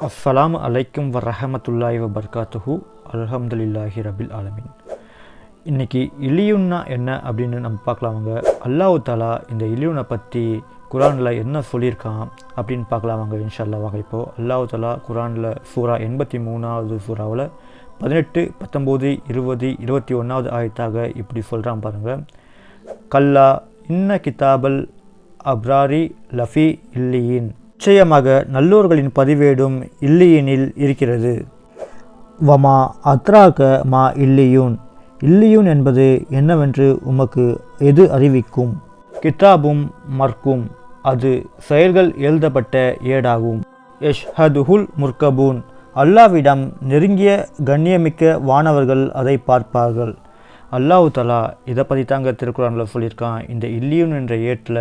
அஸ்ஸலாமு அலைக்கும் வரஹமத்துல்லாஹி வபர்காத்துஹு. அல்ஹம்துலில்லாஹி ரபில் ஆலமீன். இன்றைக்கி இலியுன்னா என்ன அப்படின்னு நம்ம பார்க்கலாமாங்க. அல்லாஹ் தாலா இந்த இலியுனை பற்றி குரானில் என்ன சொல்லியிருக்கான் அப்படின்னு பார்க்கலாமாங்க இன்ஷா அல்லாஹ். இப்போது அல்லாஹ் தாலா குரானில் சூரா 83வது சூறாவில் 18, 19, 20, 21வது ஆயத்தாக இப்படி சொல்கிறான் பாருங்கள். கல்லா இன்ன கிதாபல் அப்ராரி லஃபி இல்லியின், நிச்சயமாக நல்லோர்களின் பதிவேடும் இல்லியினில் இருக்கிறது. வமா அத்ராக மா இல்லியூன், இல்லியூன் என்பது என்னவென்று உமக்கு எது அறிவிக்கும்? கிதாபும் மர்க்கும், அது செயல்கள் எழுதப்பட்ட ஏடாகும். யஷ்ஹதுஹுல் முர்கபூன், அல்லாவிடம் நெருங்கிய கண்ணியமிக்க வானவர்கள் அதை பார்ப்பார்கள். அல்லாஹ் தஆலா இதை பற்றி தாங்க திருக்குறானில் சொல்லியிருக்கான். இந்த இல்லியூன் என்ற ஏட்டில்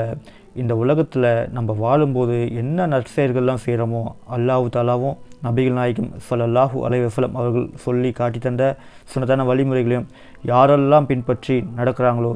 இந்த உலகத்தில் நம்ம வாழும்போது என்ன நற்செயல்கள்லாம் செய்கிறோமோ அல்லாஹ் தஆலாவும் நபிகள் நாயகம் ஸல்லல்லாஹு அலைஹி வஸல்லம் அவர்கள் சொல்லி காட்டி தந்த சுன்னத்தான வழிமுறைகளையும் யாரெல்லாம் பின்பற்றி நடக்கிறாங்களோ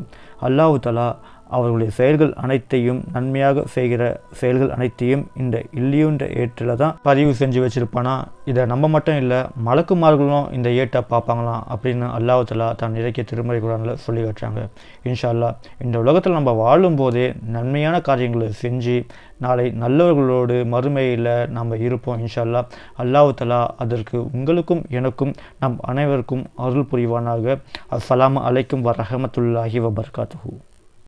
அல்லாஹ் தஆலா அவர்களுடைய செயல்கள் அனைத்தையும், நன்மையாக செய்கிற செயல்கள் அனைத்தையும் இந்த இல்லியுன்ற ஏற்றில் தான் பதிவு செஞ்சு வச்சுருப்பானா. இதை நம்ம மட்டும் இல்லை, மலக்குமார்களும் இந்த ஏட்டை பார்ப்பாங்களாம் அப்படின்னு அல்லாஹ் தஆலா தான் இறக்கிய திருமறை குர்ஆனில் சொல்லி காட்டுறாங்க. இன்ஷா அல்லாஹ் இந்த உலகத்தில் நம்ம வாழும்போதே நன்மையான காரியங்களை செஞ்சு நாளை நல்லவர்களோடு மறுமையில் நம்ம இருப்போம் இன்ஷா அல்லாஹ். அல்லாஹ் தஆலா அதற்கு உங்களுக்கும் எனக்கும் நம் அனைவருக்கும் அருள் புரிவானாக. அஸ்ஸலாமு அலைக்கும் வரஹமத்துல்லாஹி வபர்காத்துஹு.